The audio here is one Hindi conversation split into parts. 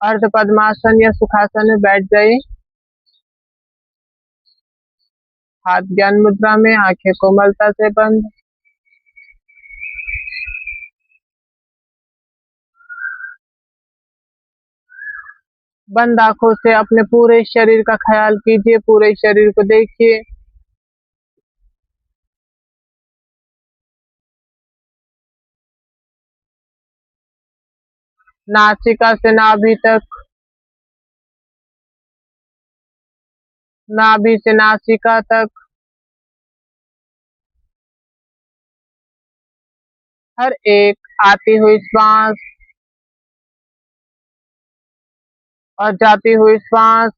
अर्ध पद्मासन या सुखासन में बैठ गए। हाथ ज्ञान मुद्रा में, आंखें कोमलता से बंद। बंद आंखों से अपने पूरे शरीर का ख्याल कीजिए, पूरे शरीर को देखिए। नासिका से नाभि तक, नाभि से नासिका तक, हर एक आती हुई श्वास और जाती हुई श्वास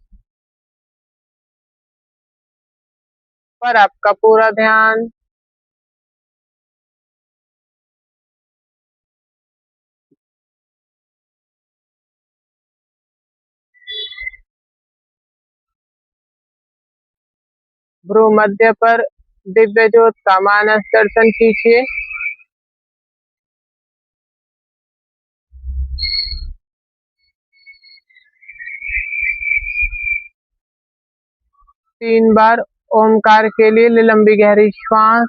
पर आपका पूरा ध्यान। भ्रू मध्य पर दिव्य ज्योत का मानस दर्शन कीजिए। तीन बार ओमकार के लिए लंबी गहरी श्वास।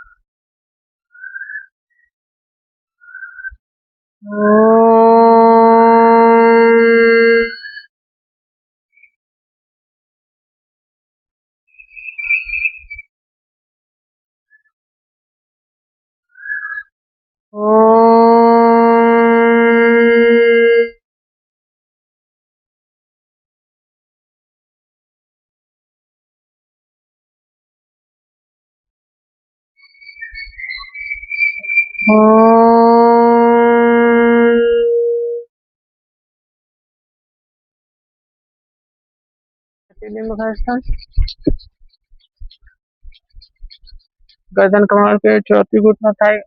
गर्दन कमर के चौथी घुटना थाई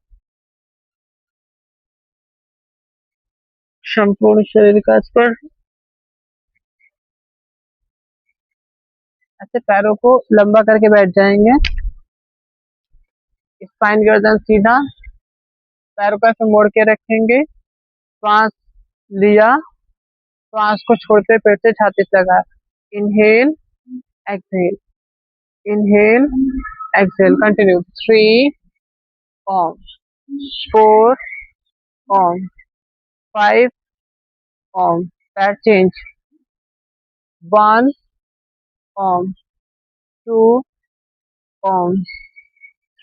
संपूर्ण शरीर का स्पर्श। ऐसे पैरों को लंबा करके बैठ जाएंगे। स्पाइन गर्दन सीधा, पैरों को ऐसे मोड़ के रखेंगे। श्वास लिया, श्वास को छोड़ते पेट से छाती से लगा। Inhale, exhale, inhale, exhale, continue. 3 ओम, 4 ओम, 5 ओम, पैर चेंज। 1 ओम, 2 ओम,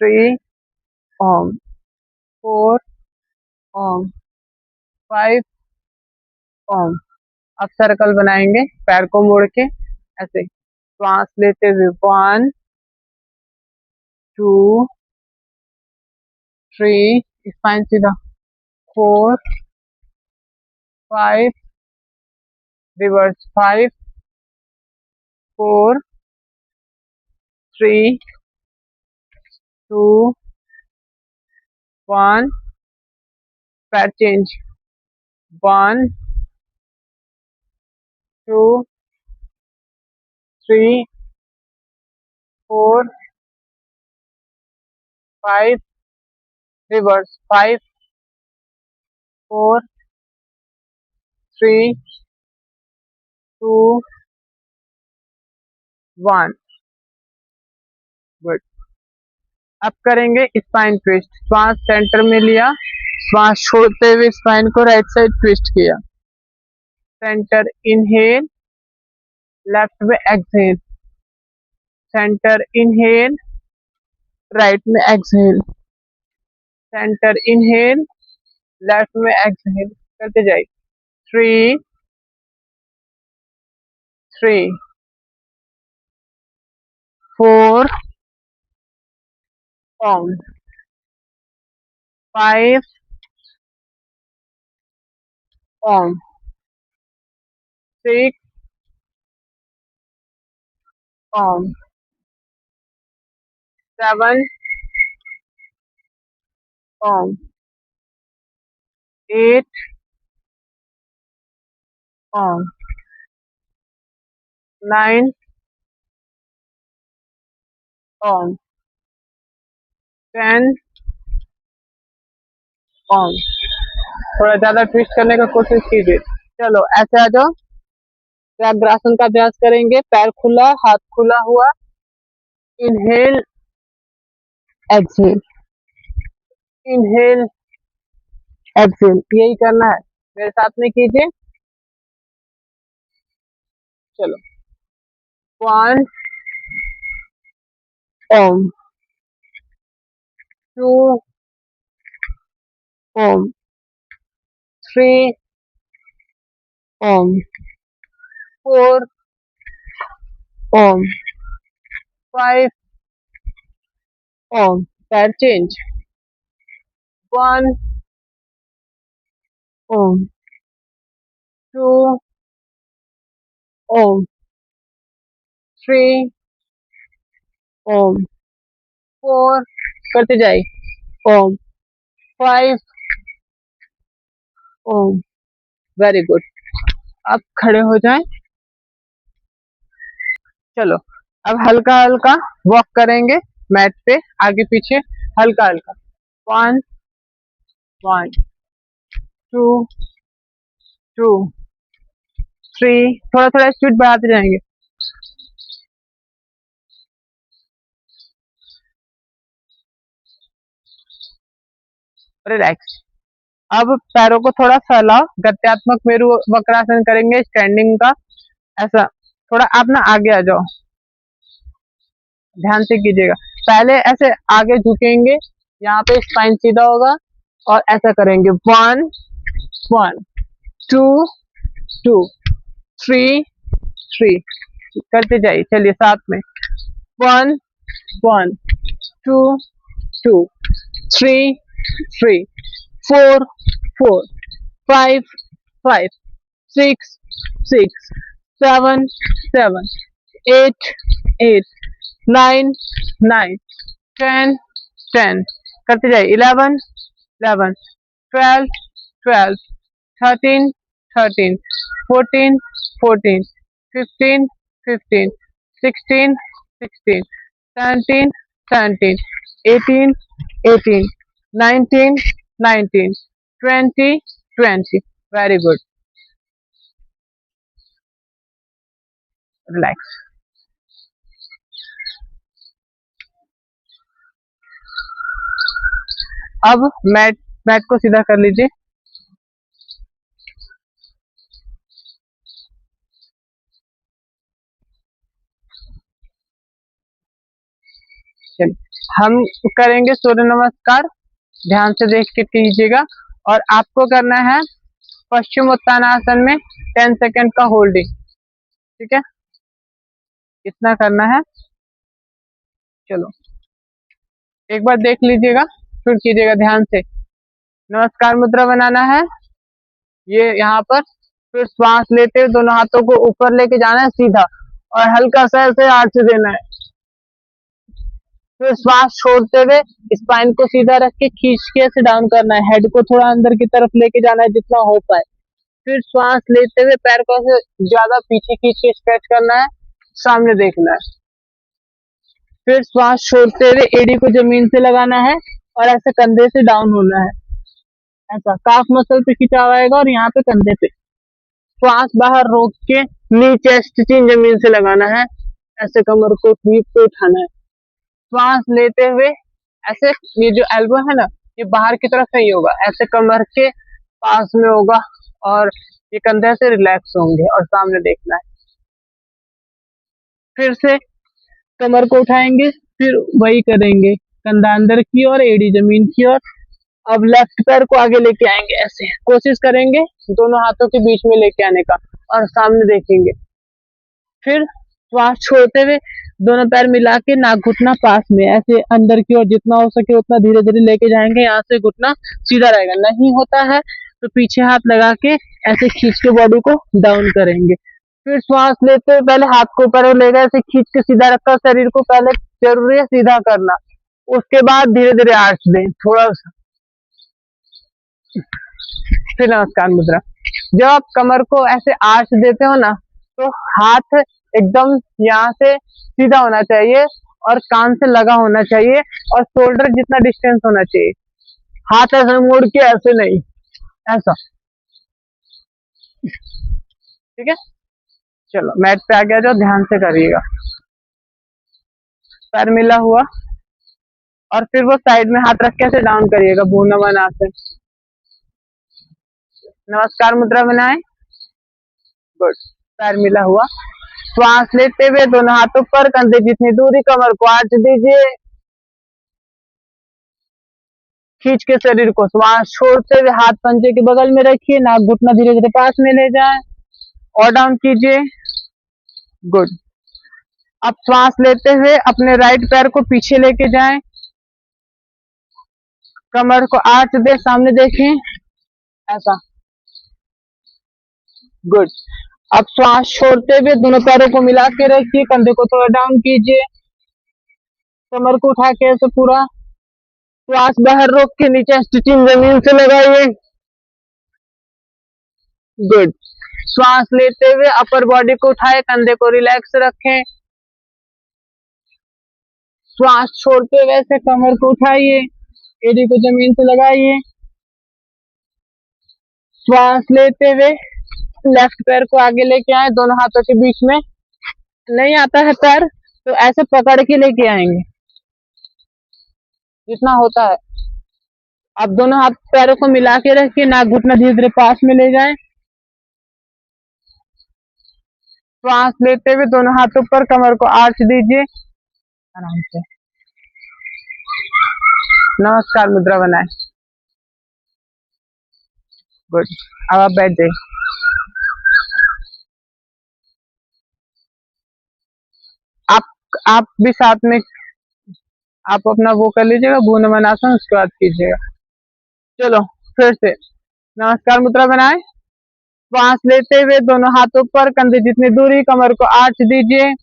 3 ओम, 4 ओम, 5 ओम। अब सर्कल बनाएंगे पैर को मोड़ के ऐसे। श्वास लेते हुए 1 2 3, स्पाइन सीधा। 4 5, रिवर्स। 5 4 3 2 1, पैर चेंज। 1 2 3 4 5, रिवर्स। 5 4 3 2 1, गुड। अब करेंगे स्पाइन ट्विस्ट। श्वास सेंटर में लिया, श्वास छोड़ते हुए स्पाइन को राइट साइड ट्विस्ट किया। सेंटर इनहेल, लेफ्ट में एक्सहेल, सेंटर इनहेल, राइट में एक्सहेल, सेंटर इनहेल, लेफ्ट में एक्सहेल करते जाइए। 3 3 4 ओम, 5 ओम, 6 ओम, 7 ओम, 8 ओम, 9 ओम, 10 ओम। थोड़ा ज्यादा ट्विस्ट करने का कोशिश कीजिए। चलो ऐसे आ जाओ। व्याघ्रासन का अभ्यास करेंगे। पैर खुला, हाथ खुला हुआ, इनहेल एक्सहेल, इनहेल एक्सहेल, यही करना है। मेरे साथ में कीजिए। चलो, 1 ओम, 2 ओम, 3 ओम, 4 ओम, 5 ओम। पैर चेंज। 1 ओम, 2 ओम, 3 ओम, 4 करते जाइए ओम, 5 ओम। Very good. अब खड़े हो जाएं। चलो, अब हल्का हल्का वॉक करेंगे मैट पे, आगे पीछे हल्का हल्का। 1 1 2 2 3, थोड़ा थोड़ा स्पीड बढ़ाते जाएंगे। रिलैक्स। अब पैरों को थोड़ा फैलाओ, गत्यात्मक मेरु वक्रासन करेंगे स्टैंडिंग का। ऐसा थोड़ा आप ना आगे आ जाओ, ध्यान से कीजिएगा। पहले ऐसे आगे झुकेंगे, यहाँ पे स्पाइन सीधा होगा और ऐसा करेंगे। 1 1 2 2 3 3 करते जाइए। चलिए साथ में। 1 1 2 2 3 3 4 4 5 5 6 6 7 7 8 8 9 9 10 10 करते जाइए। 11 11 12 12 13 13 14 14 15 15 16 16 17 17 18 18 19 19 20 20। Very good. रिलैक्स। अब मैट मैट को सीधा कर लीजिए। हम करेंगे सूर्य नमस्कार, ध्यान से देख के कीजिएगा। और आपको करना है पश्चिम उत्तानासन में 10 सेकंड का होल्डिंग। ठीक है, इतना करना है। चलो, एक बार देख लीजिएगा, फिर कीजिएगा ध्यान से। नमस्कार मुद्रा बनाना है, ये यहाँ पर। फिर श्वास लेते हुए दोनों हाथों को ऊपर लेके जाना है सीधा, और हल्का सा ऐसे आर्च देना है। फिर श्वास छोड़ते हुए स्पाइन को सीधा रख के खींच के ऐसे डाउन करना है। हेड को थोड़ा अंदर की तरफ लेके जाना है जितना हो पाए। फिर श्वास लेते हुए पैर को ऐसे ज्यादा पीछे खींच के स्ट्रेच करना है, सामने देखना है। फिर श्वास छोड़ते हुए एड़ी को जमीन से लगाना है और ऐसे कंधे से डाउन होना है। ऐसा काफ मसल पे खिंचाव आएगा और यहाँ पे कंधे पे। श्वास बाहर रोक के नी चेस्ट चिन जमीन से लगाना है, ऐसे कमर को स्वीप पे उठाना है। श्वास लेते हुए ऐसे, ये जो एल्बो है ना, ये बाहर की तरफ नहीं होगा, ऐसे कमर के पास में होगा और ये कंधे से रिलैक्स होंगे और सामने देखना है। फिर से कमर को उठाएंगे, फिर वही करेंगे, कंधा अंदर की ओर, एड़ी जमीन की ओर। अब लेफ्ट पैर को आगे लेके आएंगे, ऐसे कोशिश करेंगे दोनों हाथों के बीच में लेके आने का और सामने देखेंगे। फिर श्वास छोड़ते हुए दोनों पैर मिला के नाक घुटना पास में, ऐसे अंदर की ओर जितना हो सके उतना धीरे धीरे लेके जाएंगे। यहाँ से घुटना सीधा रहेगा, नहीं होता है तो पीछे हाथ लगा के ऐसे खींच के बॉडी को डाउन करेंगे। फिर श्वास लेते हुए पहले हाथ को ऊपर लेगा, ऐसे खींच के सीधा रखकर शरीर को पहले जरूरी है सीधा करना, उसके बाद धीरे धीरे आर्च दें थोड़ा सा। फिर नमस्कार मुद्रा। जब आप कमर को ऐसे आर्च देते हो ना, तो हाथ एकदम यहाँ से सीधा होना चाहिए और कान से लगा होना चाहिए और शोल्डर जितना डिस्टेंस होना चाहिए। हाथ ऐसे मोड़ के ऐसे नहीं, ऐसा। ठीक है, चलो मैट पे आ गया, जो ध्यान से करिएगा। पैर मिला हुआ और फिर वो साइड में हाथ रख के ऐसे डाउन करिएगा, भूनवन आसन। नमस्कार मुद्रा बनाए। गुड। पैर मिला हुआ, श्वास लेते हुए दोनों हाथों पर, कंधे जितनी दूरी, कमर को आर्च दीजिए, खींच के शरीर को। श्वास छोड़ते हुए हाथ पंजे के बगल में रखिए, नाक घुटना धीरे धीरे पास में ले जाए और डाउन कीजिए। गुड। अब श्वास लेते हुए अपने राइट पैर को पीछे लेके जाएं, कमर को आर्च दे, सामने देखें, ऐसा। गुड। अब श्वास छोड़ते हुए दोनों पैरों को मिला के रखिए, कंधे को थोड़ा डाउन कीजिए, कमर को उठा के ऐसे पूरा। श्वास बाहर रोक के नीचे स्टिचिंग जमीन से लगाइए। गुड। श्वास लेते हुए अपर बॉडी को उठाए, कंधे को रिलैक्स रखें। श्वास छोड़ते हुए ऐसे कमर को उठाइए, एड़ी को जमीन से लगाइए। श्वास लेते हुए लेफ्ट पैर को आगे लेके आए, दोनों हाथों के बीच में। नहीं आता है पैर तो ऐसे पकड़ के लेके आएंगे जितना होता है। अब दोनों हाथ पैरों को मिला के रखिए, नाक घुटना धीरे धीरे पास में ले जाएं। श्वास लेते हुए दोनों हाथों पर, कमर को आर्च दीजिए आराम से। नमस्कार मुद्रा बनाए। गुड। अब आप बैठ जाइए। आप भी साथ में आप अपना वो कर लीजिएगा, भूनवन आसन, उसके बाद कीजिएगा। चलो फिर से नमस्कार मुद्रा बनाए। श्वास लेते हुए दोनों हाथों पर, कंधे जितनी दूरी, कमर को आर्च दीजिए।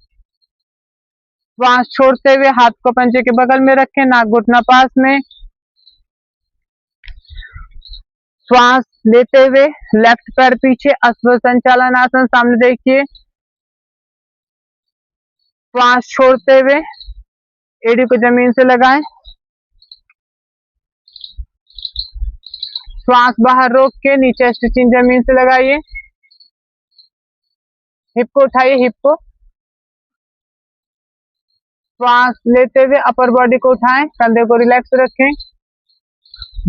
श्वास छोड़ते हुए हाथ को पंजे के बगल में रखें, नाक घुटना पास में। श्वास लेते हुए लेफ्ट पैर पीछे, अश्व संचालन आसन, सामने देखिए। श्वास छोड़ते हुए एड़ी को जमीन से लगाएं। श्वास बाहर रोक के नीचे स्टिचिंग जमीन से लगाइए। हिप को उठाइए, हिप को। श्वास लेते हुए अपर बॉडी को उठाएं, कंधे को रिलैक्स रखें।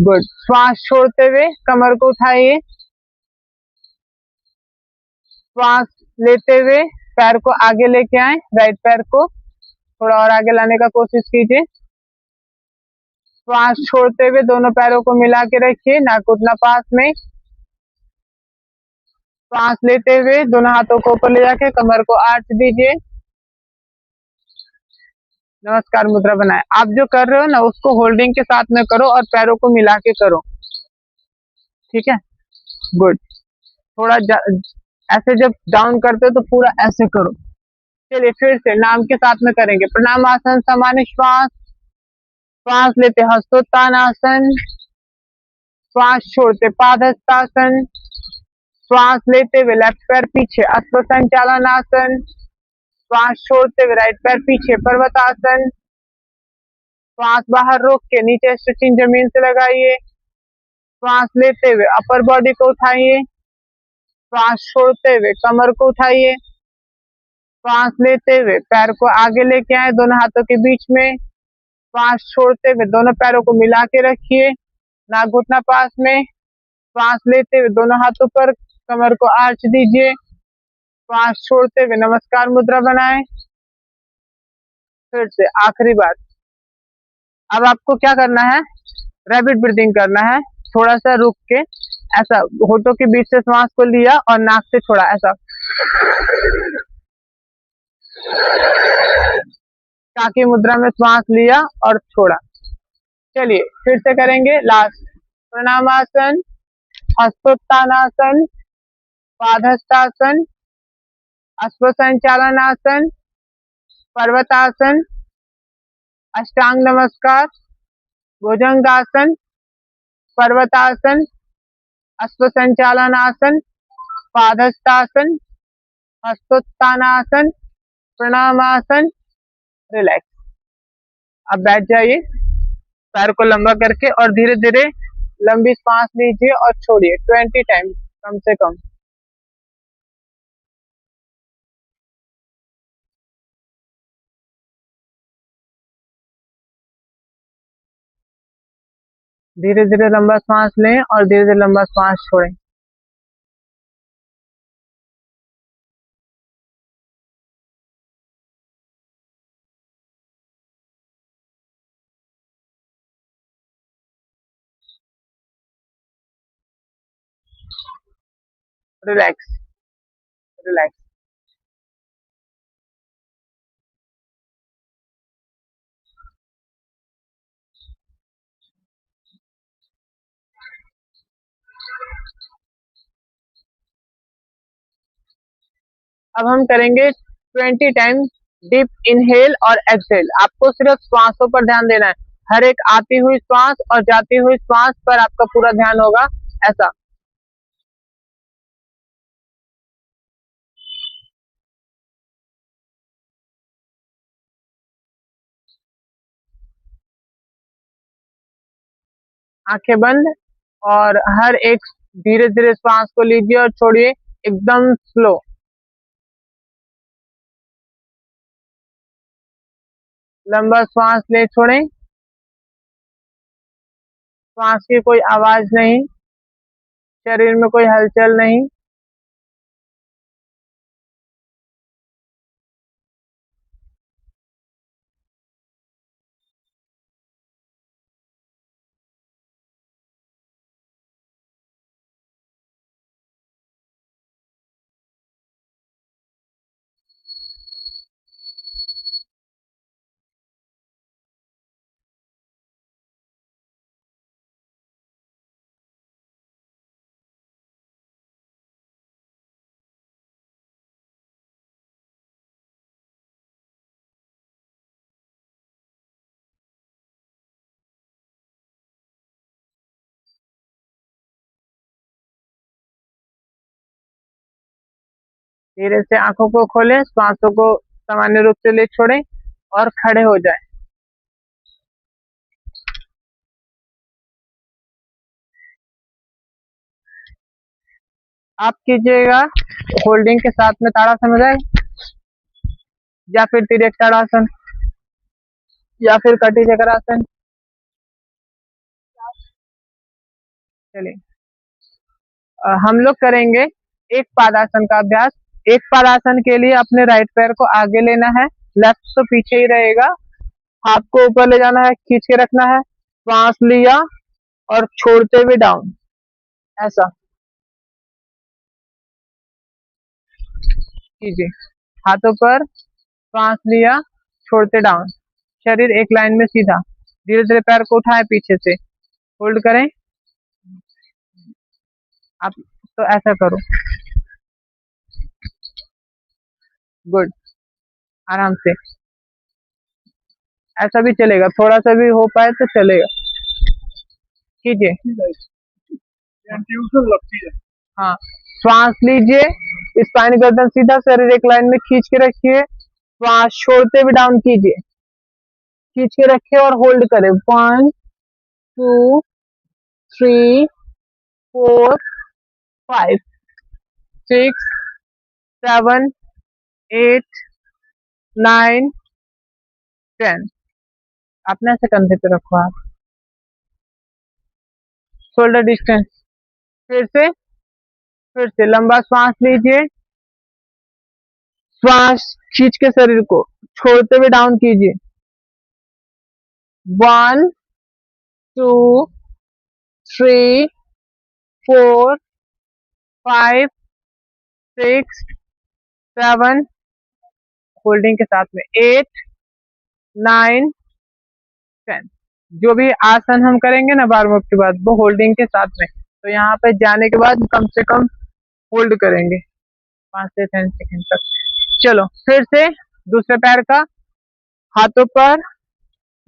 गुड। श्वास छोड़ते हुए कमर को उठाइए। श्वास लेते हुए पैर को आगे लेके आए, राइट पैर को थोड़ा और आगे लाने का कोशिश कीजिए। श्वास छोड़ते हुए दोनों पैरों को मिला के रखिए, नाक घुटना पास में। श्वास लेते हुए दोनों हाथों को ऊपर ले जाके कमर को आर्च दीजिए। नमस्कार मुद्रा बनाए। आप जो कर रहे हो ना उसको होल्डिंग के साथ में करो और पैरों को मिला के करो, ठीक है। गुड। थोड़ा ऐसे जब डाउन करते हो तो पूरा ऐसे करो। चलिए फिर से नाम के साथ में करेंगे। प्रणाम आसन, सामान्य श्वास। श्वास लेते हस्तोत्थान आसन, श्वास छोड़ते पादहस्तासन। श्वास लेते हुए लेफ्ट पैर पीछे, अश्व संचालन आसन। श्वास छोड़ते हुए राइट पैर पीछे, पर्वतासन। श्वास बाहर रोक के नीचे स्ट्रेचिंग जमीन से लगाइए। श्वास लेते हुए अपर बॉडी को उठाइए। श्वास छोड़ते हुए कमर को उठाइए। श्वास लेते हुए पैर को आगे लेके आए, दोनों हाथों के बीच में। श्वास छोड़ते हुए दोनों पैरों को मिला के रखिए, नाक घुटना पास में। श्वास लेते हुए दोनों हाथों पर, कमर को आर्च दीजिए। श्वास छोड़ते हुए नमस्कार मुद्रा बनाएं। फिर से आखिरी बार। अब आपको क्या करना है, रैबिट ब्रीदिंग करना है। थोड़ा सा रुक के ऐसा होठों के बीच से श्वास को लिया और नाक से छोड़ा, ऐसा काकी मुद्रा में श्वास लिया और छोड़ा। चलिए फिर से करेंगे लास्ट। प्रणामासन, हस्तोत्थानासन, पादहस्तासन, अश्व संचालन आसन, पर्वतासन, अष्टांग नमस्कार, भुजंगासन, पर्वतासन, अश्व संचालन आसन, पादहस्तासन, हस्तोत्थानासन, प्रणामासन, रिलैक्स। अब बैठ जाइए पैर को लंबा करके और धीरे धीरे लंबी सांस लीजिए और छोड़िए 20 टाइम कम से कम। धीरे धीरे लंबा सांस लें और धीरे धीरे लंबा सांस छोड़ें। Relax, relax. अब हम करेंगे 20 टाइम डीप इनहेल और एक्सहेल। आपको सिर्फ श्वासों पर ध्यान देना है। हर एक आती हुई श्वास और जाती हुई श्वास पर आपका पूरा ध्यान होगा। ऐसा। आंखें बंद और हर एक धीरे धीरे श्वास को लीजिए और छोड़िए, एकदम स्लो। लंबा श्वास ले छोड़ें। श्वास की कोई आवाज नहीं, शरीर में कोई हलचल नहीं। धीरे से आंखों को खोलें, श्वासों को सामान्य रूप से ले छोड़ें और खड़े हो जाएं। आप कीजिएगा होल्डिंग के साथ में ताड़ासन हो जाए, या फिर तिर्यक ताड़ासन, या फिर कटी चक्रासन। चलिए हम लोग करेंगे एक पादासन का अभ्यास। एक पादासन के लिए अपने राइट पैर को आगे लेना है, लेफ्ट तो पीछे ही रहेगा। हाथ को ऊपर ले जाना है, खींच के रखना है। सांस लिया और छोड़ते हुए डाउन। ऐसा कीजिए। हाथों पर सांस लिया, छोड़ते डाउन। शरीर एक लाइन में सीधा। धीरे धीरे पैर को उठाएं पीछे से, होल्ड करें। आप तो ऐसा करो। गुड। आराम से। ऐसा भी चलेगा, थोड़ा सा भी हो पाए तो चलेगा। कीजिए। ट्यूशन लगती है। हाँ, श्वास लीजिए, स्पाइन गर्दन सीधा, शरीर एक लाइन में खींच के रखिए। श्वास छोड़ते हुए डाउन कीजिए, खींच के रखिए और होल्ड करें। 1 2 3 4 5 6 7 8 9 10। अपने ऐसे कंधे पे रखो आप, शोल्डर डिस्टेंस। फिर से लंबा श्वास लीजिए, श्वास खींच के शरीर को छोड़ते हुए डाउन कीजिए। 1 2 3 4 5 6 7, होल्डिंग के साथ में 8 9 10। जो भी आसन हम करेंगे ना वार्म अप के बाद, वो होल्डिंग के साथ में। तो यहाँ पे जाने के बाद कम से कम होल्ड करेंगे 5 से 10 सेकेंड तक। चलो फिर से दूसरे पैर का, हाथों पर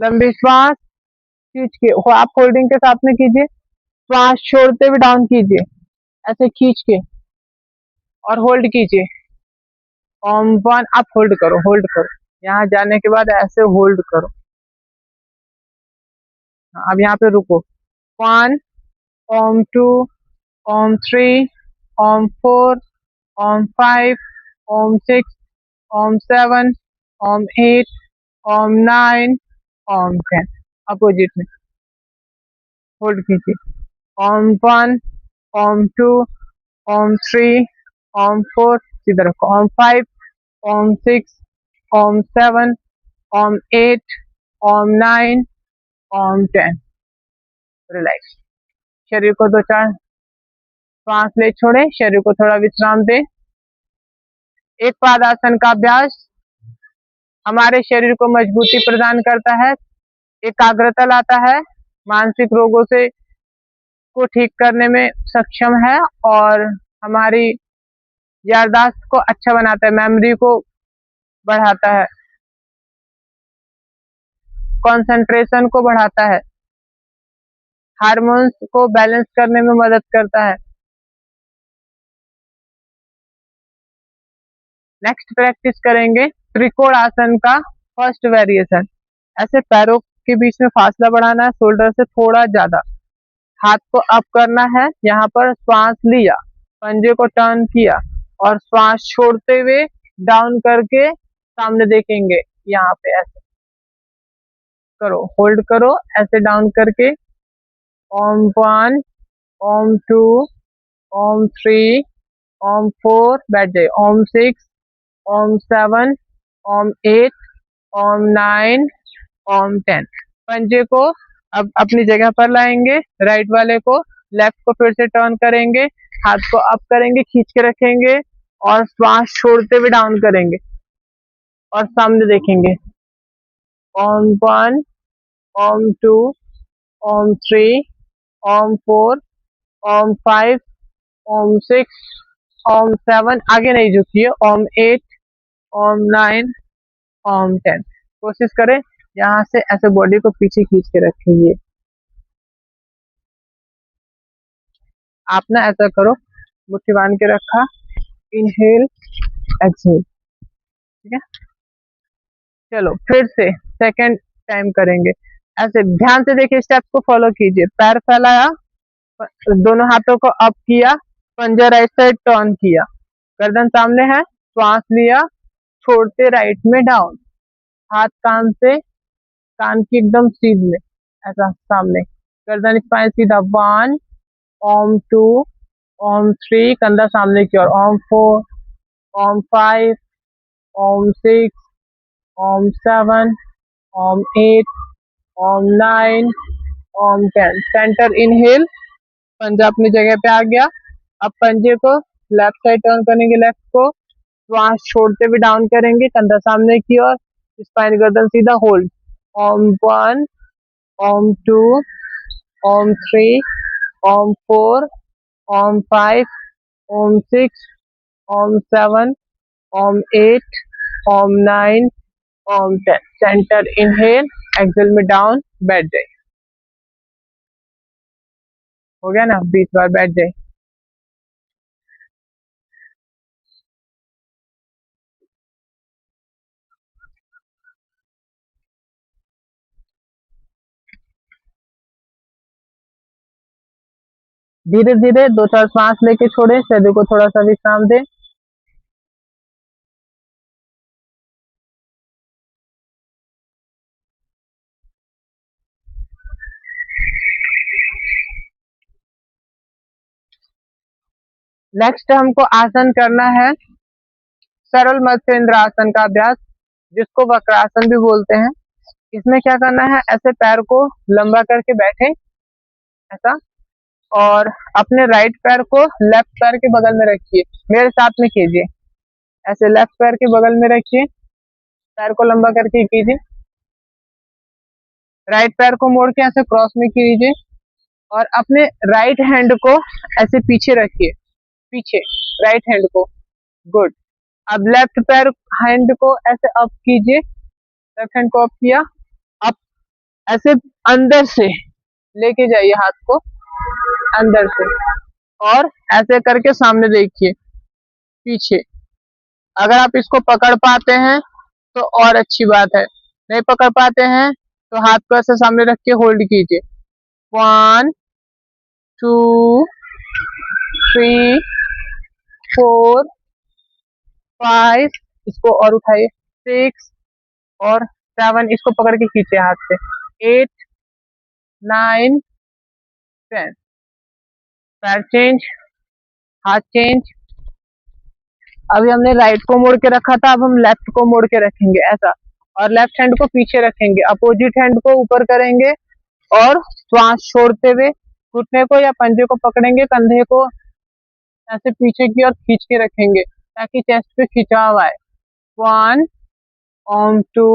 लंबी श्वास खींच के आप होल्डिंग के साथ में कीजिए। श्वास छोड़ते हुए डाउन कीजिए, ऐसे खींच के, और होल्ड कीजिए। ओम 1, आप होल्ड करो, होल्ड करो। यहाँ जाने के बाद ऐसे होल्ड करो। अब यहाँ पे रुको। 1 ओम 2 ओम 3 ओम 4 ओम 5 ओम 6 ओम 7 ओम 8 ओम 9 ओम 10। अपोजिट में। होल्ड कीजिए। ओम 1, ओम 2, ओम 3, ओम 4, सीधा रखो। ओम 5, ओम 6, ओम 7, ओम 8, ओम 9, ओम 10। रिलैक्स। शरीर को दो चार श्वास ले छोड़े, शरीर को थोड़ा विश्राम दे। एक पादासन का अभ्यास हमारे शरीर को मजबूती प्रदान करता है, एकाग्रता लाता है, मानसिक रोगों से को ठीक करने में सक्षम है और हमारी याददाश्त को अच्छा बनाता है, मेमोरी को बढ़ाता है, कंसंट्रेशन को बढ़ाता है, हार्मोन्स को बैलेंस करने में मदद करता है। नेक्स्ट प्रैक्टिस करेंगे त्रिकोण आसन का फर्स्ट वेरिएशन। ऐसे पैरों के बीच में फासला बढ़ाना है, शोल्डर से थोड़ा ज्यादा, हाथ को अप करना है, यहाँ पर श्वास लिया, पंजे को टर्न किया और श्वास छोड़ते हुए डाउन करके सामने देखेंगे। यहाँ पे ऐसे करो, होल्ड करो ऐसे डाउन करके। ओम 1, ओम 2, ओम 3, ओम 4, बैठ जाइए। ओम 6, ओम 7, ओम 8, ओम 9, ओम 10। पंजे को अब अपनी जगह पर लाएंगे, राइट वाले को, लेफ्ट को फिर से टर्न करेंगे, हाथ को अप करेंगे, खींच के रखेंगे और श्वास छोड़ते हुए डाउन करेंगे और सामने देखेंगे। ओम 1, ओम 2, ओम 3, ओम 4, ओम 5, ओम 6, ओम 7, आगे नहीं झुकिए। ओम 8, ओम 9, ओम 10। कोशिश करें यहाँ से ऐसे बॉडी को पीछे खींच के रखेंगे। आप ना ऐसा करो, मुट्ठी बांध के रखा, इनहेल एक्सहेल, ठीक है। चलो फिर से सेकंड टाइम करेंगे। ऐसे ध्यान से देखिए, स्टेप्स को फॉलो कीजिए। पैर फैलाया, दोनों हाथों को अप किया, पंजा राइट साइड टर्न किया, गर्दन सामने है, श्वास लिया, छोड़ते राइट में डाउन, हाथ कान से, कान की एकदम सीधे ऐसा सामने, गर्दन स्पाइन सीधा। 1, ओम 2, ओम 3, कंधा सामने की ओर। ओम 4, ओम 5, ओम 6, ओम 7, ओम 8, ओम 9, ओम 10। सेंटर इनहेल, पंजा अपनी जगह पे आ गया। अब पंजे को लेफ्ट साइड टर्न करेंगे, लेफ्ट को, श्वास छोड़ते हुए डाउन करेंगे, कंधा सामने की ओर, स्पाइन गर्दन सीधा, होल्ड। ओम 1, ओम 2, ओम 3, ओम 4, ओम 5, ओम 6, ओम 7, ओम 8, ओम 9, ओम 10। सेंटर इनहेल, एक्सेल में डाउन, बैठ जाए। हो गया ना, 20 बार बैठ जाए। धीरे धीरे दो चार सांस लेके छोड़े, शरीर को थोड़ा सा विश्राम दे। नेक्स्ट हमको आसन करना है सरल मत्स्येंद्र आसन का अभ्यास, जिसको वक्रासन भी बोलते हैं। इसमें क्या करना है, ऐसे पैर को लंबा करके बैठे ऐसा, और अपने राइट पैर को लेफ्ट पैर के बगल में रखिए, मेरे साथ में कीजिए। ऐसे लेफ्ट पैर के बगल में रखिए, पैर को लंबा करके कीजिए, राइट पैर को मोड़ के ऐसे क्रॉस में कीजिए और अपने राइट हैंड को ऐसे पीछे रखिए, पीछे राइट हैंड को। गुड। अब लेफ्ट पैर हैंड को ऐसे अप कीजिए, लेफ्ट हैंड को अप किया, अब ऐसे अंदर से लेके जाइए हाथ को, अंदर से, और ऐसे करके सामने देखिए, पीछे। अगर आप इसको पकड़ पाते हैं तो और अच्छी बात है, नहीं पकड़ पाते हैं तो हाथ को ऐसे सामने रख के होल्ड कीजिए। 1, 2, 3, 4, 5, इसको और उठाइए, 6 और 7, इसको पकड़ के खींचे हाथ से, 8, 9, 10। पैर चेंज, हाथ चेंज। अभी हमने राइट को मोड़ के रखा था, अब हम लेफ्ट को मोड़ के रखेंगे ऐसा, और लेफ्ट हैंड को पीछे रखेंगे, अपोजिट हैंड को ऊपर करेंगे और श्वास छोड़ते हुए घुटने को या पंजे को पकड़ेंगे, कंधे को ऐसे पीछे की ओर खींच के रखेंगे ताकि चेस्ट पे खिंचाव आए। 1 on 2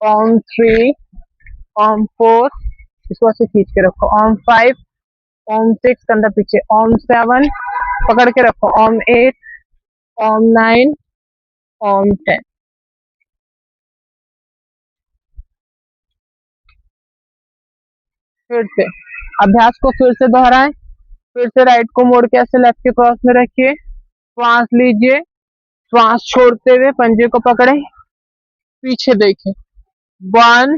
on 3 on 4, इसको ऐसे खींच के रखो। on 5 on 6 कंधा पीछे, on 7 पकड़ के रखो, on 8 on 9 on 10। फिर से अभ्यास को फिर से दोहराएं। फिर से राइट को मोड़ के ऐसे लेफ्ट के क्रॉस में रखिए, श्वास लीजिए, श्वास छोड़ते हुए पंजे को पकड़े, पीछे देखें। 1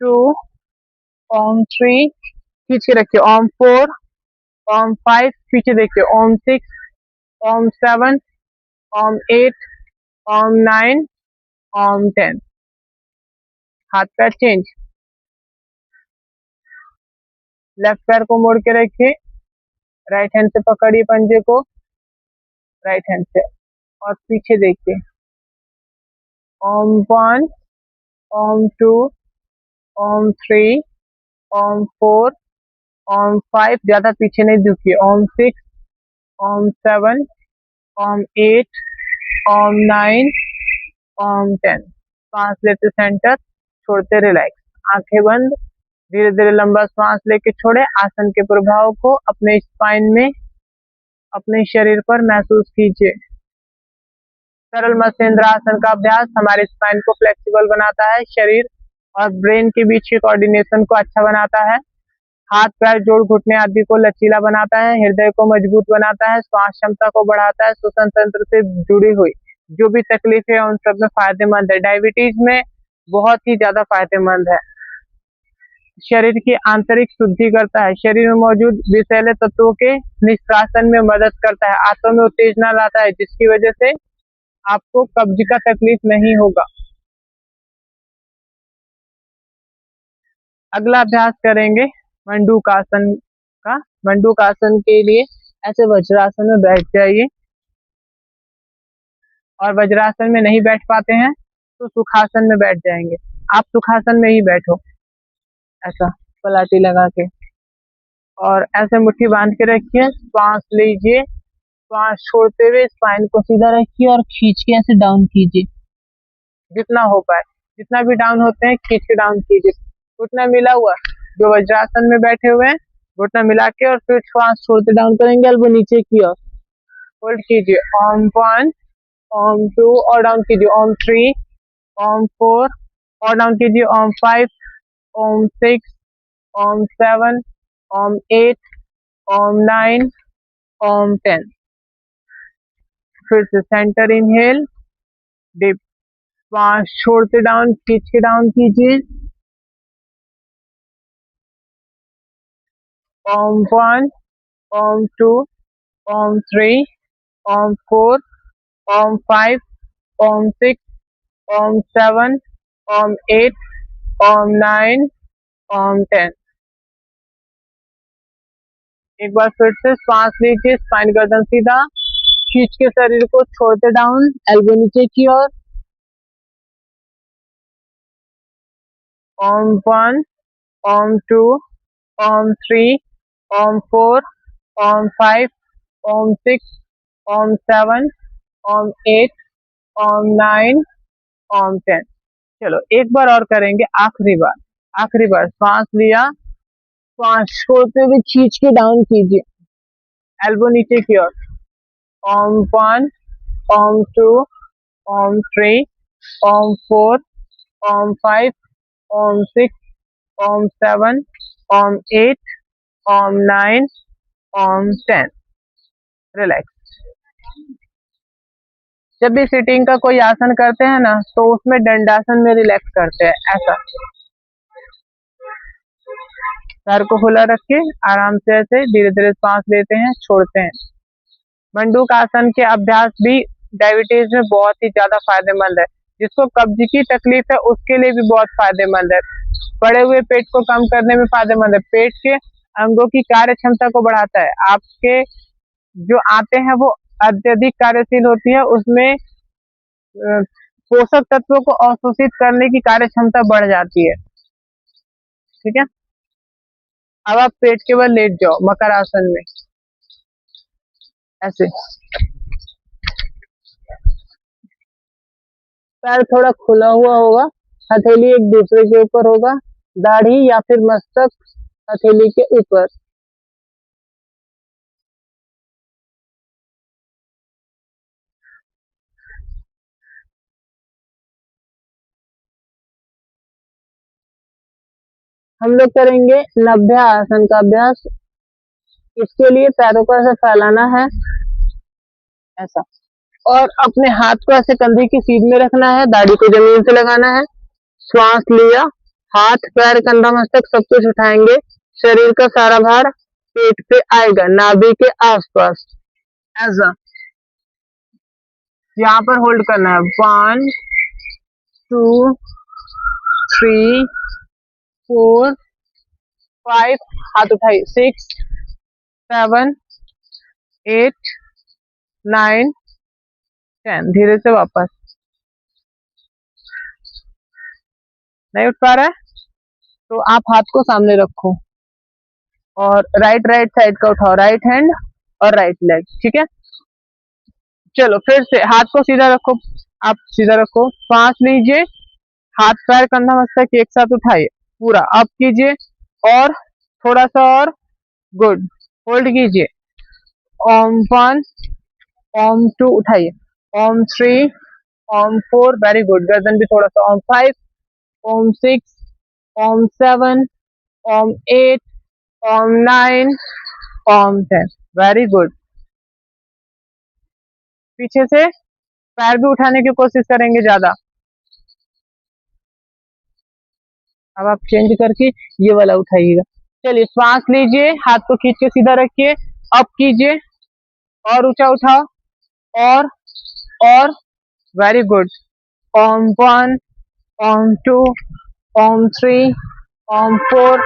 2 on 3 खींच के रखिए, on 4 on 5 पीछे देखिए, on 6 on 7 on 8 on 9 on 10। हाथ पैर चेंज, लेफ्ट पैर को मोड़ के रखिए, राइट हैंड से पकड़िए पंजे को, राइट हैंड से, और पीछे देखिए। on 1 on 2 on 3 on 4 on 5 ज्यादा पीछे नहीं झुकिए, on 6 on 7 on 8 on 9 on 10। सांस लेते सेंटर, छोड़ते रिलैक्स, आंखें बंद, धीरे धीरे लंबा सांस लेके छोड़े। आसन के प्रभाव को अपने स्पाइन में, अपने शरीर पर महसूस कीजिए। सरल मत्स्येंद्रासन का अभ्यास हमारे स्पाइन को फ्लेक्सिबल बनाता है, शरीर और ब्रेन के बीच के कोऑर्डिनेशन को अच्छा बनाता है, हाथ पैर जोड़ घुटने आदि को लचीला बनाता है, हृदय को मजबूत बनाता है, श्वास क्षमता को बढ़ाता है, श्वसन तंत्र से जुड़ी हुई जो भी तकलीफ है उन सब में फायदेमंद है। डायबिटीज में बहुत ही ज्यादा फायदेमंद है। शरीर की आंतरिक शुद्धि करता है, शरीर में मौजूद विषैले तत्वों के निष्कासन में मदद करता है, आंतों में उत्तेजना लाता है जिसकी वजह से आपको कब्ज का तकलीफ नहीं होगा। अगला अभ्यास करेंगे मंडूकासन का। मंडूकासन के लिए ऐसे वज्रासन में बैठ जाइए, और वज्रासन में नहीं बैठ पाते हैं तो सुखासन में बैठ जाएंगे। आप सुखासन में ही बैठो, ऐसा पलाटी लगा के, और ऐसे मुट्ठी बांध के रखिए, श्वास लीजिए, श्वास छोड़ते हुए स्पाइन को सीधा रखिए और खींच के ऐसे डाउन कीजिए, जितना हो पाए, जितना भी डाउन होते हैं खींच के डाउन कीजिए। घुटना मिला हुआ, जो वज्रासन में बैठे हुए हैं घुटना मिला के, और फिर श्वास छोड़ते डाउन करेंगे, एल्बो नीचे की ओर होल्ड कीजिए। on 1 on 2 और डाउन कीजिए, on 3 on 4 और डाउन कीजिए, on 5 on 6 on 7 on 8 on 9 on 10। फिर से सेंटर इनहेल, डिप, श्वास छोड़ते डाउन, खींच के डाउन कीजिए। on 1 on 2 on 3 on 4 on 5 on 6 on 7 on 8 on 9 on 10। एक बार फिर से श्वास लीजिए, स्पाइन गर्दन सीधा, खींच के शरीर को छोड़ते डाउन, एल्बो नीचे की ओर। on 1 on 2 on 3 on 4 on 5 on 6 on 7 on 8 on 9 on 10। चलो एक बार और करेंगे, आखिरी बार श्वास लिया, श्वास छोड़ते हुए खींच के डाउन कीजिए, एल्बो नीचे की ओर। on 1 on 2 on 3 on 4 on 5 on 6 on 7 on 8 on 9 on 10। Relax. जब भी सिटिंग का कोई आसन करते हैं ना, तो उसमें दंडासन में रिलैक्स करते हैं, ऐसा सर को खुला रख के आराम से ऐसे धीरे धीरे सांस लेते हैं, छोड़ते हैं। मंडूक आसन के अभ्यास भी डायबिटीज में बहुत ही ज्यादा फायदेमंद है, जिसको कब्ज की तकलीफ है उसके लिए भी बहुत फायदेमंद है, बढ़े हुए पेट को कम करने में फायदेमंद है, पेट के अंगों की कार्य क्षमता को बढ़ाता है। आपके जो आंतें हैं वो अत्यधिक कार्यशील होती है, उसमें पोषक तत्वों को अवशोषित करने की कार्य क्षमता बढ़ जाती है। ठीक है, अब आप पेट के बल लेट जाओ मकर आसन में, ऐसे पैर थोड़ा खुला हुआ होगा, हथेली एक दूसरे के ऊपर होगा, दाढ़ी या फिर मस्तक हथेली के ऊपर। हम लोग करेंगे नभ्या आसन का अभ्यास। इसके लिए पैरों को ऐसे फैलाना है, ऐसा, और अपने हाथ को ऐसे कंधे की सीध में रखना है, दाढ़ी को जमीन से लगाना है। श्वास लिया, हाथ पैर कंधा मस्तक सब कुछ उठाएंगे, शरीर का सारा भार पेट पे आएगा, नाभि के आसपास, ऐसा। यहाँ पर होल्ड करना है, 1 2 3 4 5, हाथ उठाइए, 6 7 8 9 10, धीरे से वापस। नहीं उठ पा रहा है तो आप हाथ को सामने रखो और राइट साइड का उठाओ, राइट हैंड और राइट लेग। ठीक है, चलो फिर से हाथ को सीधा रखो, आप सीधा रखो, सांस लीजिए, हाथ पैर कंधा मस्तक एक साथ उठाइए, पूरा अप कीजिए, और थोड़ा सा और, गुड, होल्ड कीजिए, ओम 1, ओम 2, उठाइए, ओम 3, ओम 4, वेरी गुड, गर्दन भी थोड़ा सा, ओम 5, ओम 6, ओम 7, ओम 8, ओम 9, ओम 10, वेरी गुड। पीछे से पैर भी उठाने की कोशिश करेंगे ज्यादा। अब आप चेंज करके ये वाला उठाइएगा। चलिए, श्वास लीजिए, हाथ को खींच के सीधा रखिए, अप कीजिए और ऊंचा उठाओ, और वेरी गुड, ओम 1, ओम 2, ओम 3, ओम 4,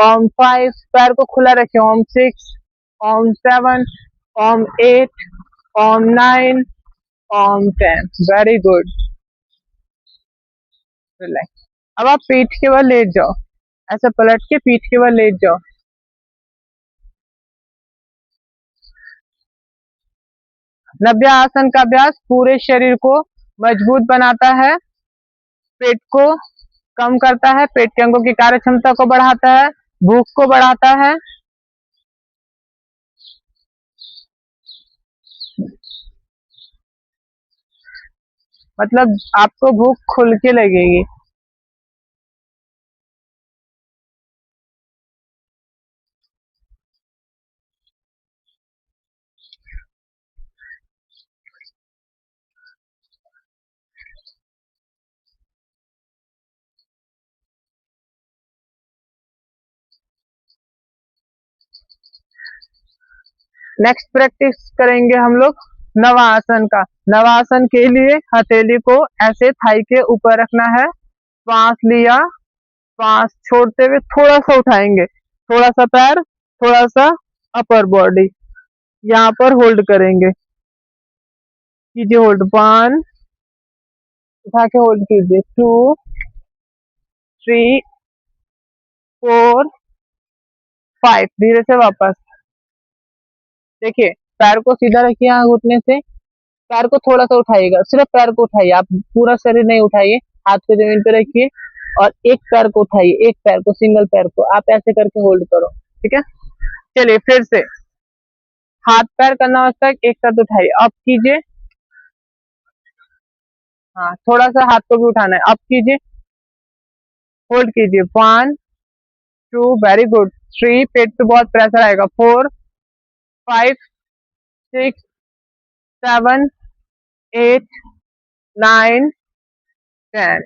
ओम 5, पैर को खुला रखिए, ओम 6, ओम 7, ओम 8, ओम 9, ओम 10, वेरी गुड, रिलैक्स। अब आप पीठ के बल लेट जाओ, ऐसे पलट के पीठ के बल लेट जाओ। नभ्या आसन का अभ्यास पूरे शरीर को मजबूत बनाता है, पेट को कम करता है, पेट के अंगों की कार्य क्षमता को बढ़ाता है, भूख को बढ़ाता है। मतलब आपको भूख खुल के लगेगी। नेक्स्ट प्रैक्टिस करेंगे हम लोग नवासन का। नवासन के लिए हथेली को ऐसे थाई के ऊपर रखना है, श्वास लिया, श्वास छोड़ते हुए थोड़ा सा उठाएंगे, थोड़ा सा पैर, थोड़ा सा अपर बॉडी, यहाँ पर होल्ड करेंगे, कीजिए होल्ड, 1, उठा के होल्ड कीजिए, 2 3 4 5, धीरे से वापस। देखिए, पैर को सीधा रखिए, यहाँ घुटने से पैर को थोड़ा सा उठाइएगा, सिर्फ पैर को उठाइए, आप पूरा शरीर नहीं उठाइए, हाथ को जमीन पे रखिए और एक पैर को उठाइए, एक पैर को, सिंगल पैर को आप ऐसे करके होल्ड करो। ठीक है, चलिए फिर से हाथ पैर करना तक एक साथ उठाइए, अप कीजिए, हाँ थोड़ा सा हाथ को भी उठाना है, अप कीजिए, होल्ड कीजिए, 1 2, वेरी गुड, 3, पेट पे बहुत प्रेशर आएगा, 4 5 6 7 8 9 10।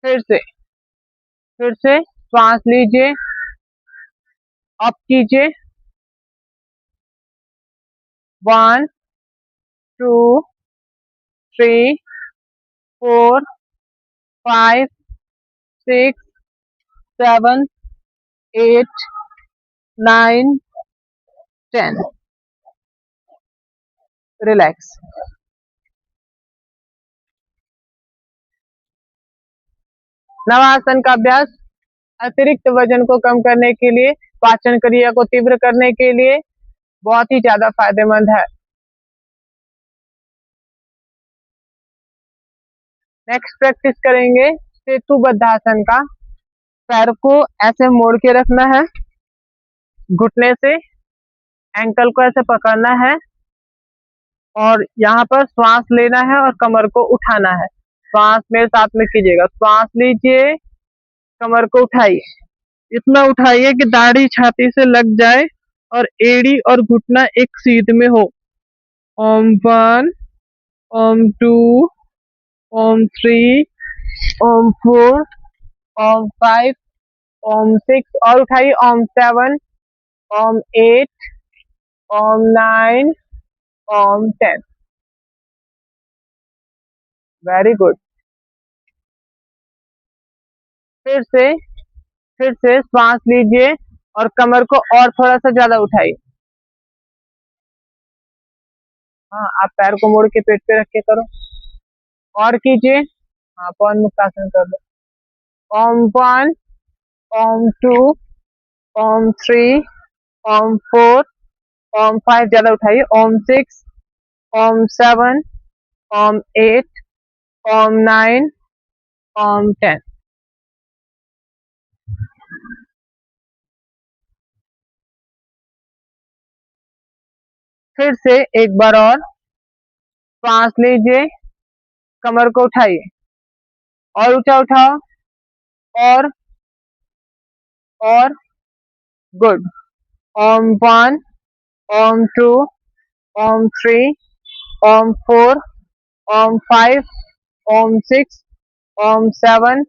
फिर से श्वास लीजिए, अप कीजिए, 1 2 3 4 5, 6, 7, 8, 9, 10. रिलैक्स। नवासन का अभ्यास अतिरिक्त वजन को कम करने के लिए, पाचन क्रिया को तीव्र करने के लिए बहुत ही ज्यादा फायदेमंद है। नेक्स्ट प्रैक्टिस करेंगे सेतुबद्धासन का। पैर को ऐसे मोड़ के रखना है, घुटने से एंकल को ऐसे पकड़ना है और यहाँ पर श्वास लेना है और कमर को उठाना है। श्वास मेरे साथ में कीजिएगा। श्वास लीजिए, कमर को उठाइए, इतना उठाइए कि दाढ़ी छाती से लग जाए और एड़ी और घुटना एक सीध में हो। ओम 1, ओम 2, ओम 3, ओम 4, ओम 5, ओम 6 और उठाइए ओम 7, ओम 8, ओम 9, ओम 10। Very good. फिर से श्वास लीजिए और कमर को और थोड़ा सा ज्यादा उठाइए। हाँ, आप पैर को मोड़ के पेट पे रख के करो और कीजिए। हाँ, पवन मुक्तासन कर दो। ओम 1, ओम 2, ओम 3, ओम 4, ओम 5 ज्यादा उठाइए। ओम 6, ओम 7, ओम 8, ओम 9, ओम 10। फिर से एक बार और श्वास लीजिए, कमर को उठाइए और ऊंचा उठाओ और गुड। ओम 1, ओम 2, ओम 3, ओम 4, ओम 5, ओम 6, ओम 7,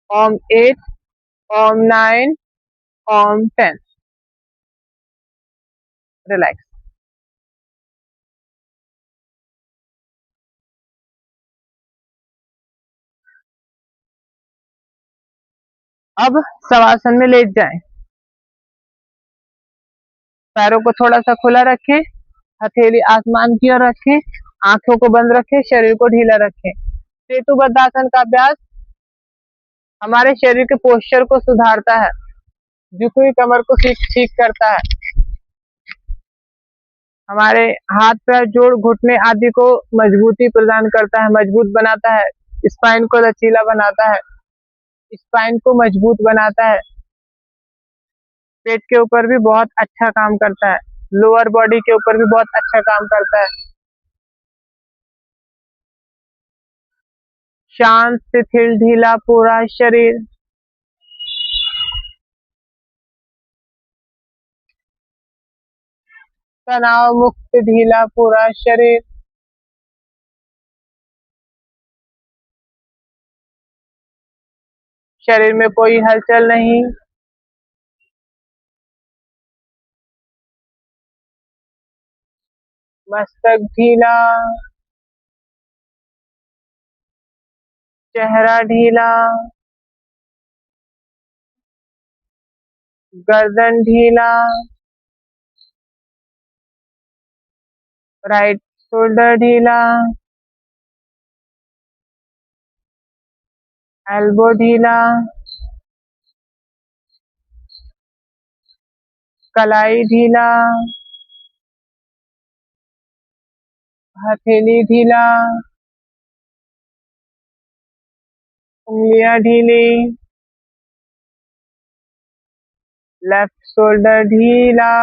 ओम 8, ओम 9, ओम 10। रिलैक्स। अब शवासन में लेट जाएं। पैरों को थोड़ा सा खुला रखें, हथेली आसमान की ओर रखें, आंखों को बंद रखें, शरीर को ढीला रखें। सेतुबद्धासन का अभ्यास हमारे शरीर के पोस्चर को सुधारता है, झुकी हुई कमर को ठीक करता है, हमारे हाथ पैर जोड़ घुटने आदि को मजबूती प्रदान करता है, मजबूत बनाता है, स्पाइन को लचीला बनाता है, स्पाइन को मजबूत बनाता है। पेट के ऊपर भी बहुत अच्छा काम करता है, लोअर बॉडी के ऊपर भी बहुत अच्छा काम करता है। शांत शिथिल ढीला पूरा शरीर। तनाव मुक्त ढीला पूरा शरीर। शरीर में कोई हलचल नहीं। मस्तक ढीला, चेहरा ढीला, गर्दन ढीला, राइट शोल्डर ढीला, एल्बो ढीला, कलाई ढीला, हथेली ढीला, उंगलियां ढीली, लेफ्ट शोल्डर ढीला,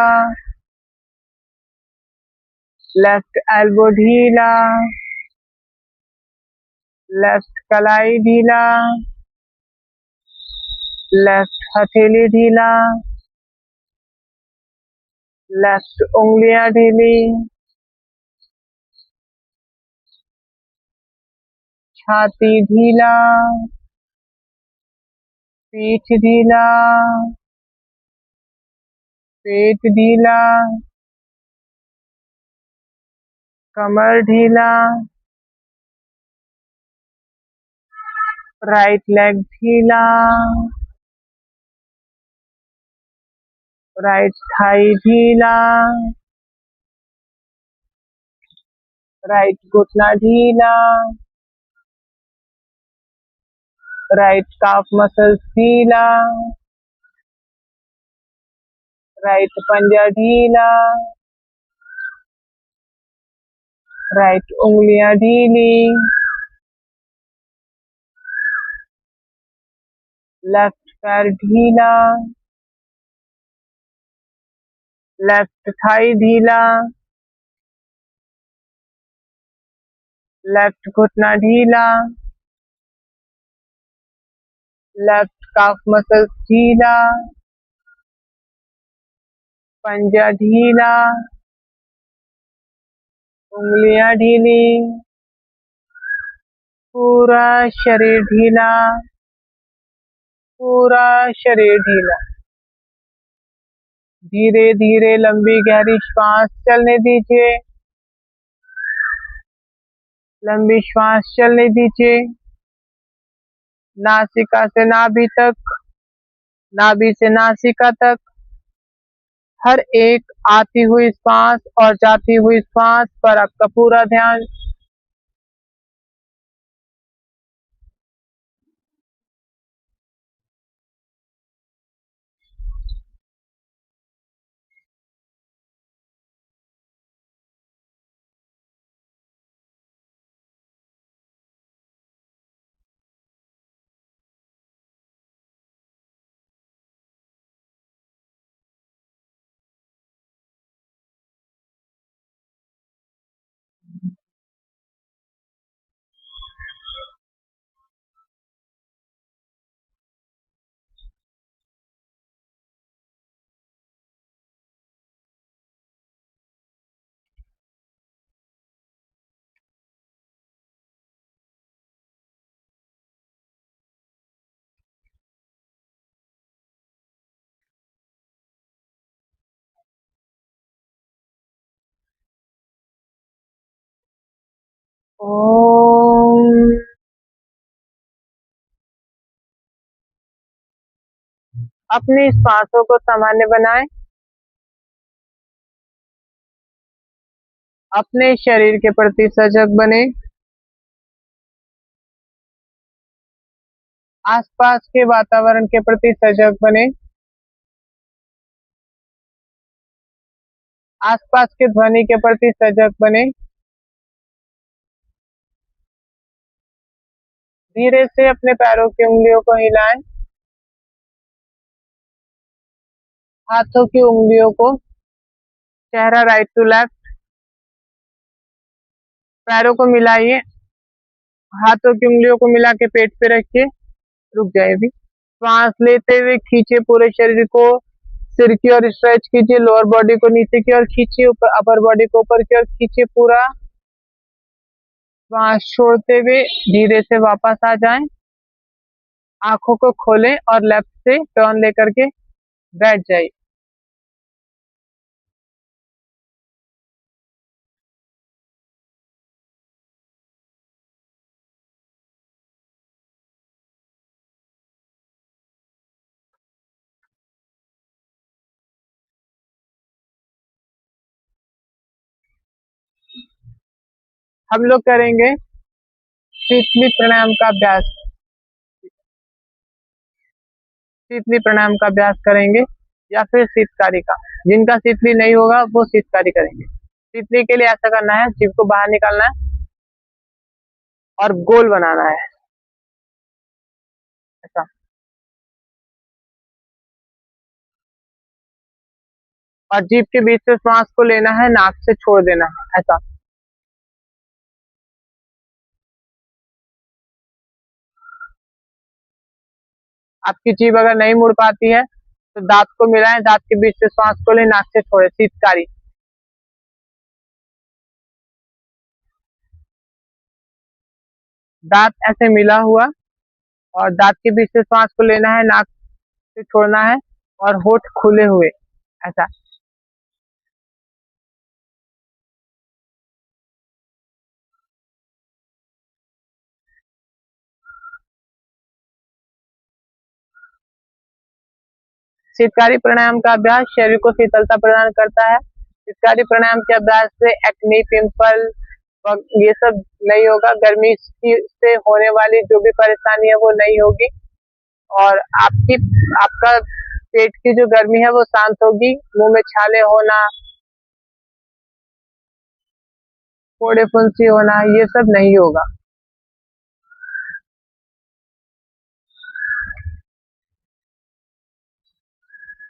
लेफ्ट एल्बो ढीला, लेफ्ट कलाई ढीला, लेफ्ट हथेली ढीला, लेफ्ट उंगलियां ढीली, छाती ढीला, पीठ ढीला, पेट ढीला, कमर ढीला, राइट लेग ढीला, राइट थाई ढीला, राइट घुटना ढीला, राइट काफ मसल्स ढीला, राइट पंजा ढीला, राइट उंगलियां ढीली, लेफ्ट पैर ढीला, लेफ्ट थाई ढीला, लेफ्ट घुटना ढीला, लेफ्ट काफ मसल्स ढीला, पंजा ढीला, उंगलियां ढीली, पूरा शरीर ढीला, पूरा शरीर ढीला। धीरे धीरे लंबी गहरी श्वास चलने दीजिए, लंबी श्वास चलने दीजिए, नासिका से नाभि तक, नाभि से नासिका तक। हर एक आती हुई श्वास और जाती हुई श्वास पर आपका पूरा ध्यान। ओम। अपनी सांसों को सामान्य बनाएं, अपने शरीर के प्रति सजग बने, आसपास के वातावरण के प्रति सजग बने, आसपास के ध्वनि के प्रति सजग बने। धीरे से अपने पैरों की उंगलियों को हिलाएं, हाथों की उंगलियों को, चेहरा राइट टू लेफ्ट, पैरों को मिलाइए, हाथों की उंगलियों को मिला के पेट पे रखिए। रुक जाइए अभी। श्वास लेते हुए खींचे पूरे शरीर को, सिर की ओर स्ट्रेच कीजिए, लोअर बॉडी को नीचे की ओर खींचिए, ऊपर अपर बॉडी को ऊपर की ओर खींचिए पूरा। श्वास छोड़ते हुए धीरे से वापस आ जाएं, आंखों को खोलें और लेफ्ट से टर्न लेकर के बैठ जाइए। हम लोग करेंगे शीतली प्राणायाम का अभ्यास, शीतली प्राणायाम का अभ्यास करेंगे या फिर शीतकारी का। जिनका शीतली नहीं होगा वो शीतकारी करेंगे। शीतली के लिए ऐसा करना है, जीभ को बाहर निकालना है और गोल बनाना है ऐसा, और जीभ के बीच से श्वास को लेना है, नाक से छोड़ देना है ऐसा। आपकी जीभ अगर नहीं मुड़ पाती है तो दांत को मिलाएं, दांत के बीच से श्वास को ले, नाक से छोड़े, शीतकारी। दांत ऐसे मिला हुआ और दांत के बीच से श्वास को लेना है, नाक से छोड़ना है और होठ खुले हुए ऐसा। शीतकारी प्राणायाम का अभ्यास शरीर को शीतलता प्रदान करता है। शीतकारी प्राणायाम के अभ्यास से एक्ने, पिंपल ये सब नहीं होगा। गर्मी से होने वाली जो भी परेशानी है वो नहीं होगी और आपका पेट की जो गर्मी है वो शांत होगी। मुंह में छाले होना, फोड़े फुंसी होना, ये सब नहीं होगा।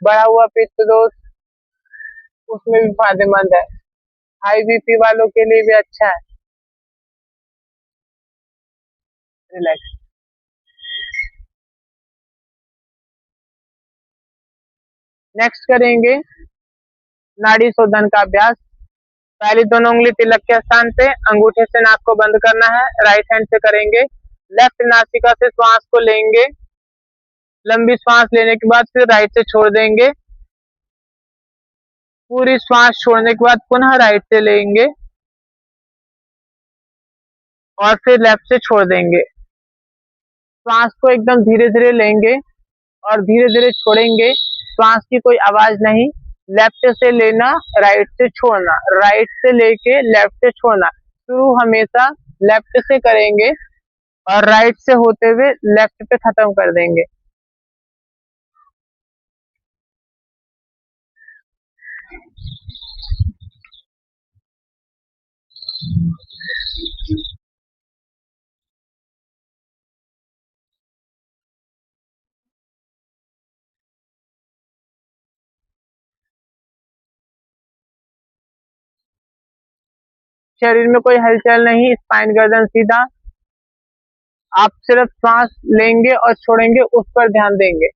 बढ़ा हुआ पित्त दोष उसमें भी फायदेमंद है। हाई बीपी वालों के लिए भी अच्छा है। रिलैक्स। नेक्स्ट करेंगे नाड़ी शोधन का अभ्यास। पहली दोनों उंगली तिलक के स्थान पे, अंगूठे से नाक को बंद करना है। राइट हैंड से करेंगे। लेफ्ट नासिका से श्वास को लेंगे। लंबी श्वास लेने के बाद फिर राइट से छोड़ देंगे। पूरी श्वास छोड़ने के बाद पुनः राइट से लेंगे और फिर लेफ्ट से छोड़ देंगे। श्वास को एकदम धीरे धीरे लेंगे और धीरे धीरे छोड़ेंगे। श्वास की कोई आवाज नहीं। लेफ्ट से लेना, राइट से छोड़ना, राइट से लेके लेफ्ट से छोड़ना। शुरू हमेशा लेफ्ट से करेंगे और राइट से होते हुए लेफ्ट पे खत्म कर देंगे। शरीर में कोई हलचल नहीं, स्पाइन गर्दन सीधा। आप सिर्फ सांस लेंगे और छोड़ेंगे, उस पर ध्यान देंगे।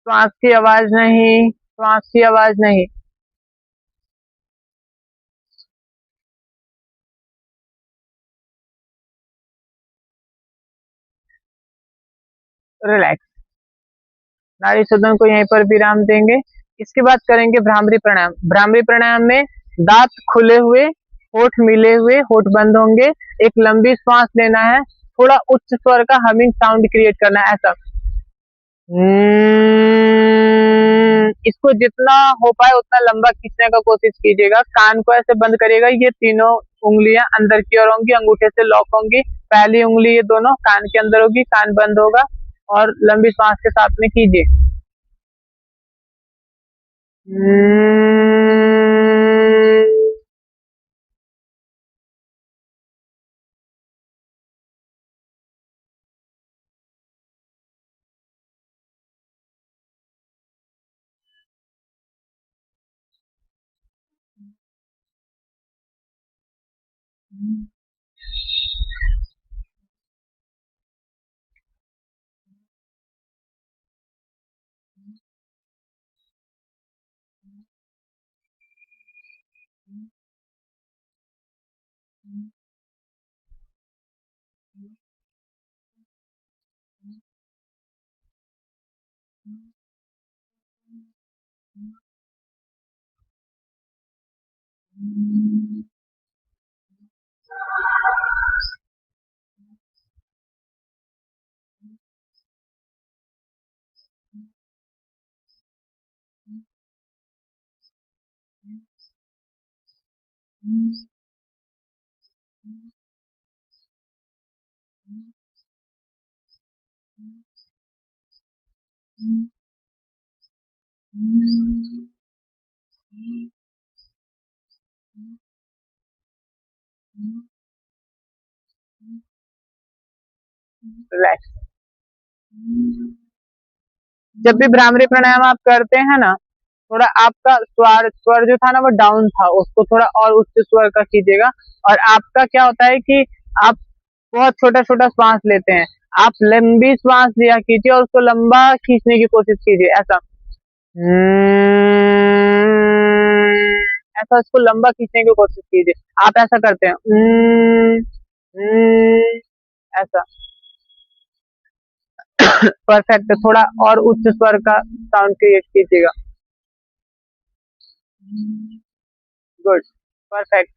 श्वास की आवाज नहीं, श्वास की आवाज नहीं। रिलैक्स। नाड़ी शोधन को यहीं पर विराम देंगे। इसके बाद करेंगे भ्रामरी प्राणायाम। भ्रामरी प्राणायाम में दांत खुले हुए, होठ मिले हुए, होठ बंद होंगे। एक लंबी श्वास लेना है। थोड़ा उच्च स्वर का हमिंग साउंड क्रिएट करना है, ऐसा। इसको जितना हो पाए उतना लंबा खींचने का कोशिश कीजिएगा। कान को ऐसे बंद करिएगा। ये तीनों उंगलियां अंदर की ओर होंगी, अंगूठे से लॉक होंगी। पहली उंगली ये दोनों कान के अंदर होगी, कान बंद होगा और लंबी सांस के साथ में कीजिए। रिलैक्स। जब भी भ्रामरी प्राणायाम आप करते हैं ना, थोड़ा आपका स्वर स्वर जो था ना वो डाउन था, उसको थोड़ा और उच्च स्वर का कीजिएगा। और आपका क्या होता है कि आप बहुत छोटा छोटा श्वास लेते हैं, आप लंबी श्वास लिया कीजिए और उसको लंबा खींचने की कोशिश कीजिए, ऐसा ऐसा उसको लंबा खींचने की कोशिश कीजिए। आप ऐसा करते हैं ऐसा। परफेक्ट। थोड़ा और उच्च स्वर का साउंड क्रिएट कीजिएगा। गुड। परफेक्ट।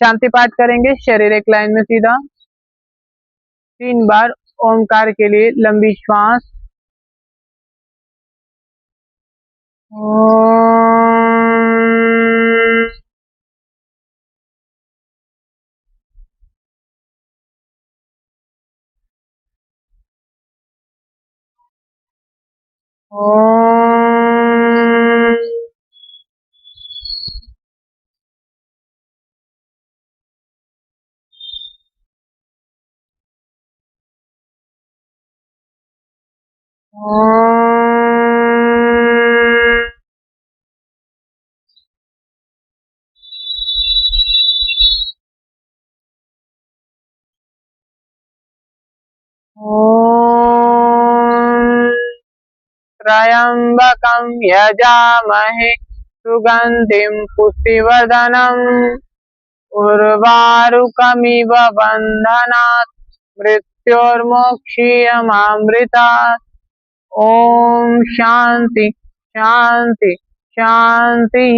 शांति पाठ करेंगे, शरीर एक लाइन में सीधा। 3 बार ओमकार के लिए लंबी श्वास। त्र्यंबकं यजामहे सुगंधिं पुष्टिवर्धनम् उर्वारुकमिव बन्धनात् मृत्योर्मोक्षीयमामृतात्। ओम शांति शांति शांति।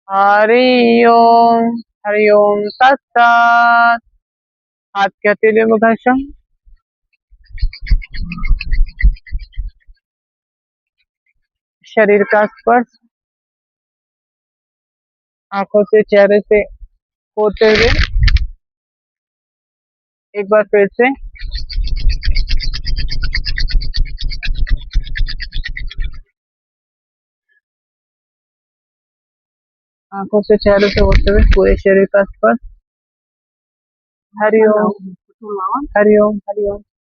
हरि ओम। हरि ओम तत्सत। हाथ के हथेलियों में घर्षण। शरीर का स्पर्श, आंखों से चेहरे से होते हुए एक बार फिर से आंखों से चेहरे से होते हुए पूरे शरीर का स्पर्श। हरि ओम हरि ओम हरि ओम।